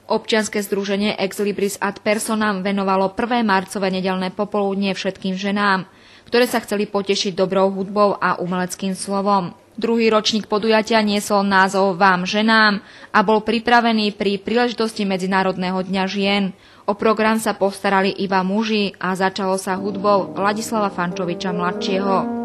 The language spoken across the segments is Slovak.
Občianske združenie Ex Libris ad Personam venovalo 1. marcové nedeľné popoludnie všetkým ženám, ktoré sa chceli potešiť dobrou hudbou a umeleckým slovom. Druhý ročník podujatia niesol názov Vám ženám a bol pripravený pri príležitosti Medzinárodného dňa žien. O program sa postarali iba muži a začalo sa hudbou Ladislava Fančoviča mladšieho.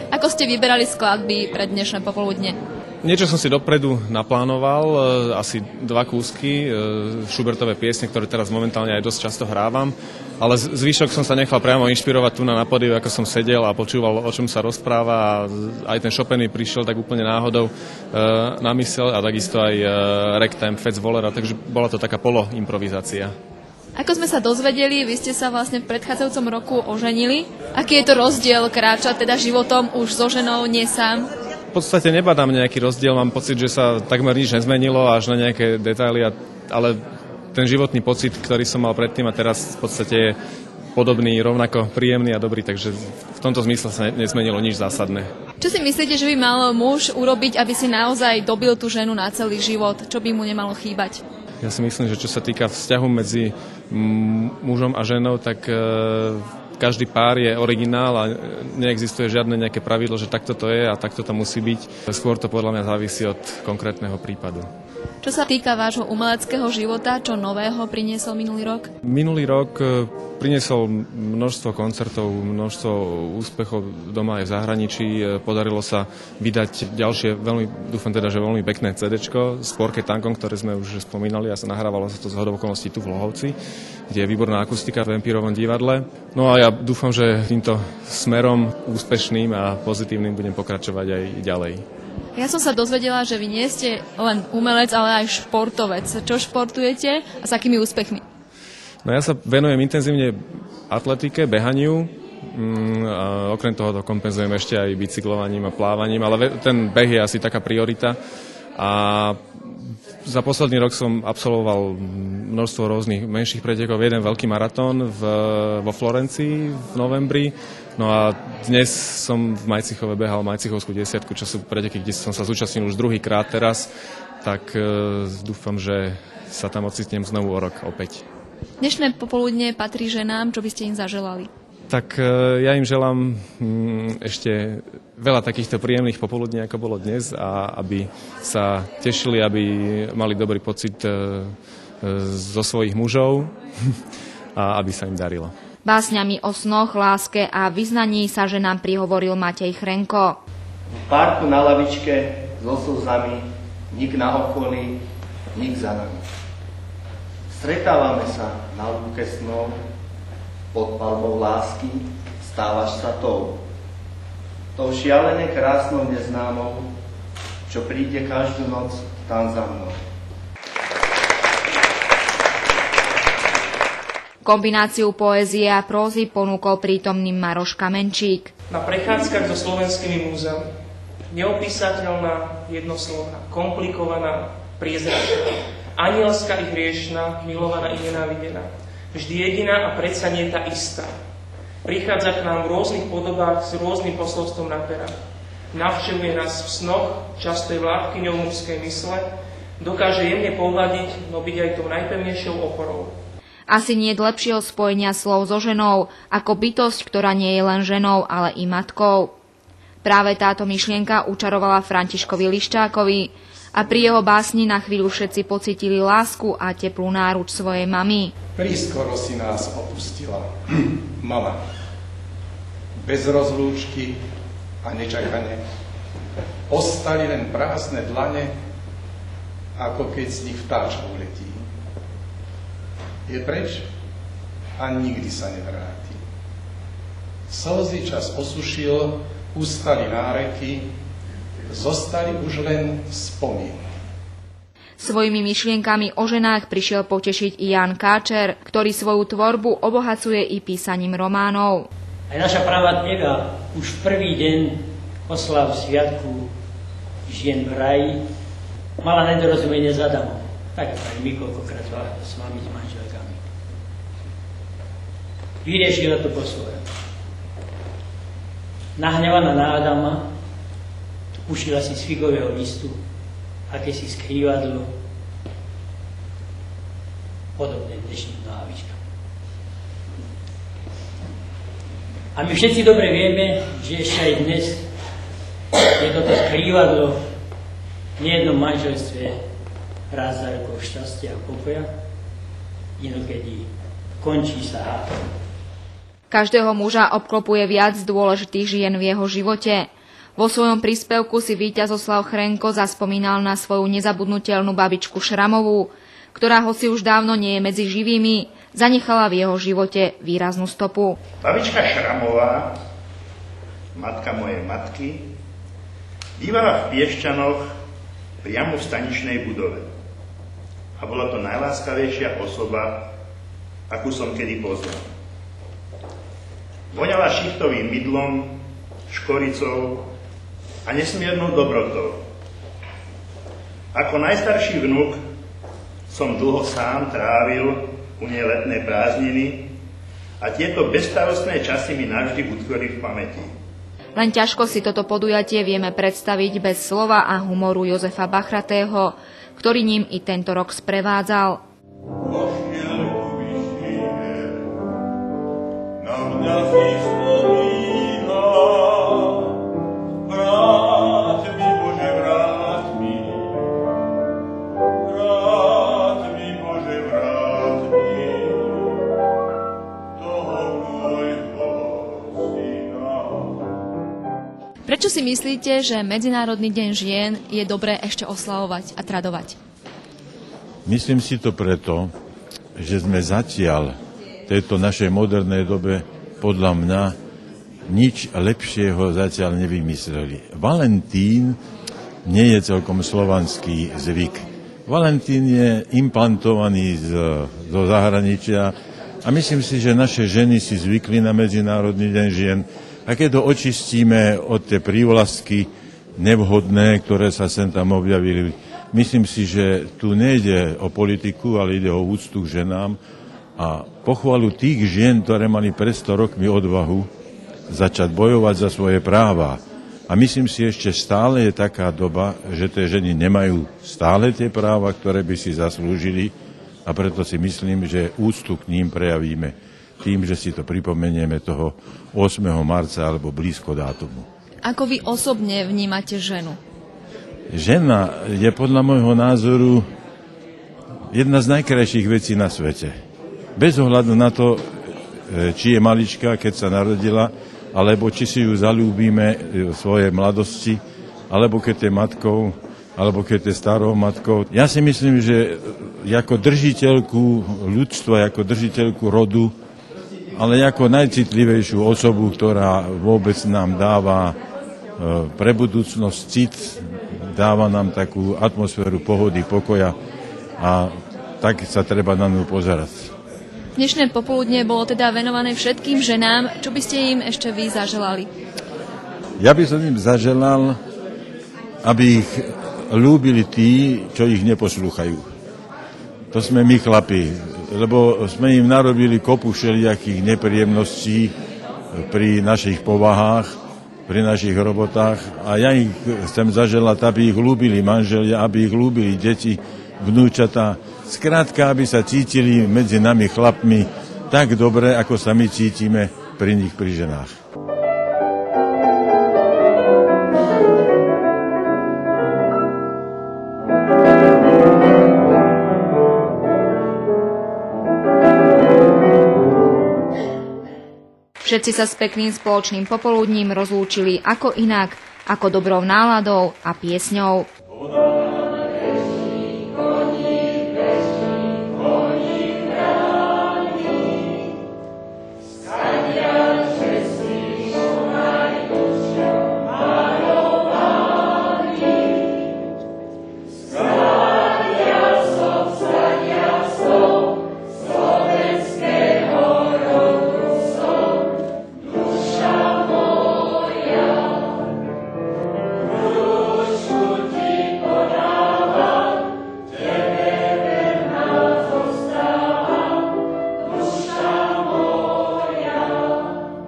Ako ste vyberali skladby pre dnešné popoludne? Niečo som si dopredu naplánoval, asi 2 kúsky, Schubertové piesne, ktoré teraz momentálne aj dosť často hrávam, ale zvyšok som sa nechal priamo inšpirovať tu na pódiu, ako som sedel a počúval, o čom sa rozpráva, a aj ten Chopin mi prišiel tak úplne náhodou na myseľ, a takisto aj Ragtime Fats Wallera, takže bola to taká poloimprovizácia. Ako sme sa dozvedeli, vy ste sa vlastne v predchádzajúcom roku oženili. Aký je to rozdiel kráčať teda životom už so ženou, nie sám? V podstate nebadám nejaký rozdiel, mám pocit, že sa takmer nič nezmenilo až na nejaké detaily, ale ten životný pocit, ktorý som mal predtým a teraz v podstate je podobný, rovnako príjemný a dobrý, takže v tomto zmysle sa nezmenilo nič zásadné. Čo si myslíte, že by mal muž urobiť, aby si naozaj dobil tú ženu na celý život? Čo by mu nemalo chýbať? Ja si myslím, že čo sa týka vzťahu medzi mužom a ženou, tak každý pár je originál a neexistuje žiadne nejaké pravidlo, že takto to je a takto to musí byť. Skôr to podľa mňa závisí od konkrétneho prípadu. Čo sa týka vášho umeleckého života, čo nového priniesol minulý rok? Minulý rok priniesol množstvo koncertov, množstvo úspechov doma aj v zahraničí. Podarilo sa vydať ďalšie, dúfam teda, že veľmi pekné CDčko s Porke Tankom, ktoré sme už spomínali, a sa nahrávalo sa to z hodou okolností tu v Lohovci, kde je výborná akustika v Vampírovom divadle. No a ja dúfam, že týmto smerom úspešným a pozitívnym budem pokračovať aj ďalej. Ja som sa dozvedela, že vy nie ste len umelec, ale aj športovec. Čo športujete a s akými úspechmi? No ja sa venujem intenzívne atletike, behaniu. A okrem toho to kompenzujem ešte aj bicyklovaním a plávaním, ale ten beh je asi taká priorita. A za posledný rok som absolvoval množstvo rôznych menších pretekov. Jeden veľký maratón vo Florencii v novembri. No a dnes som v Majcichove behal Majcichovskú 10, čo sú preteky, kde som sa zúčastnil už druhýkrát teraz. Tak dúfam, že sa tam ocitnem znovu o rok opäť. Dnešné popoludne patrí ženám, čo by ste im zaželali? Tak ja im želám ešte veľa takýchto príjemných popoludní, ako bolo dnes, a aby sa tešili, aby mali dobrý pocit zo svojich mužov a aby sa im darilo. Básňami o snoch, láske a vyznaní sa ženám prihovoril Matej Chrenko. V parku na lavičke so slzami, nik na okolí, nik za nami. Stretávame sa na lúke snov, pod palbou lásky stávaš sa tou šialene krásnou neznámou, čo príde každú noc tam za mnou. Kombináciu poézie a prózy ponúkol prítomným Maroš Kamenčík. Na prechádzkach so slovenskými múzeami neopísateľná, jednoslovná, komplikovaná, priezračná, anielská i hriešná, milovaná i nenávidená. Vždy jediná a predsa nie tá istá. Prichádza k nám v rôznych podobách s rôznym posolstvom na perách. Navštevuje nás v snoch, často je vládkyňou mužskej mysle, dokáže jemne pohľadiť, no byť aj tou najpevnejšou oporou. Asi nie je lepšieho spojenia slov so ženou, ako bytosť, ktorá nie je len ženou, ale i matkou. Práve táto myšlienka učarovala Františkovi Liščákovi a pri jeho básni na chvíľu všetci pocítili lásku a teplú náruč svojej mamy. Prískoro si nás opustila, mama. Bez rozlúčky a nečakane. Ostali len prázdne dlane, ako keď z nich vtáča uletí. Je preč a nikdy sa nevráti. Slzy čas osušil, ustali náreky, zostali už len spomienky. Svojimi myšlienkami o ženách prišiel potešiť i Ján Káčer, ktorý svoju tvorbu obohacuje i písaním románov. Aj naša pravá tega už prvý deň oslav sviatku žien v raji mala nedorozumenie s Adamom. Tak aj my koľkokrát s vami, s manželkami. Vyriešila to po svojom. Nahnevaná na Adama, ušila si z figového listu akési skrývadlo, podobné dnešným nohavičkám. A my všetci dobre vieme, že ešte aj dnes je toto skrývadlo v nejednom manželstve rázdárkov šťastia a pokoja, inokedy končí sa hádom. Každého muža obklopuje viac dôležitých žien v jeho živote. Vo svojom príspevku si Víťazoslav Chrenko zaspomínal na svoju nezabudnutelnú babičku Šramovú, ktorá hoci už dávno nie je medzi živými, zanechala v jeho živote výraznú stopu. Babička Šramová, matka mojej matky, bývala v Piešťanoch priamo v staničnej budove. A bola to najláskavejšia osoba, akú som kedy poznal. Voňala šichtovým mydlom, škoricou a nesmiernou dobrotou. Ako najstarší vnuk som dlho sám trávil u nej letné prázdniny a tieto bezstarostné časy mi navždy utkveli v pamäti. Len ťažko si toto podujatie vieme predstaviť bez slova a humoru Jozefa Bachratého, ktorý ním i tento rok sprevádzal. Prečo si myslíte, že Medzinárodný deň žien je dobré ešte oslavovať a tradovať? Myslím si to preto, že sme zatiaľ v tejto našej modernej dobe podľa mňa nič lepšieho zatiaľ nevymysleli. Valentín nie je celkom slovanský zvyk. Valentín je implantovaný zo zahraničia a myslím si, že naše ženy si zvykli na Medzinárodný deň žien. A keď to očistíme od tie prívlastky nevhodné, ktoré sa sem tam objavili, myslím si, že tu nejde o politiku, ale ide o úctu k ženám a pochvalu tých žien, ktoré mali pred 100 rokmi odvahu začať bojovať za svoje práva. A myslím si, ešte stále je taká doba, že tie ženy nemajú stále tie práva, ktoré by si zaslúžili a preto si myslím, že úctu k ním prejavíme tým, že si to pripomenieme toho 8. marca alebo blízko dátumu. Ako vy osobne vnímate ženu? Žena je podľa môjho názoru jedna z najkrajších vecí na svete. Bez ohľadu na to, či je malička, keď sa narodila, alebo či si ju zalúbime v svojej mladosti, alebo keď je matkou, alebo keď je starou matkou. Ja si myslím, že ako držiteľku ľudstva, ako držiteľku rodu, ale ako najcitlivejšiu osobu, ktorá vôbec nám dáva pre budúcnosť cit, dáva nám takú atmosféru pohody, pokoja a tak sa treba na ňu pozerať. Dnešné popoludne bolo teda venované všetkým ženám. Čo by ste im ešte vy zaželali? Ja by som im zaželal, aby ich ľúbili tí, čo ich neposlúchajú. To sme my chlapi, lebo sme im narobili kopu všelijakých nepríjemností pri našich povahách, pri našich robotách a ja ich chcem zaželať, aby ich ľúbili manželia, aby ich ľúbili deti, vnúčatá. Skrátka, aby sa cítili medzi nami chlapmi tak dobre, ako sa my cítime pri nich, pri ženách. Všetci sa s pekným spoločným popoludním rozlúčili ako inak, ako dobrou náladou a piesňou.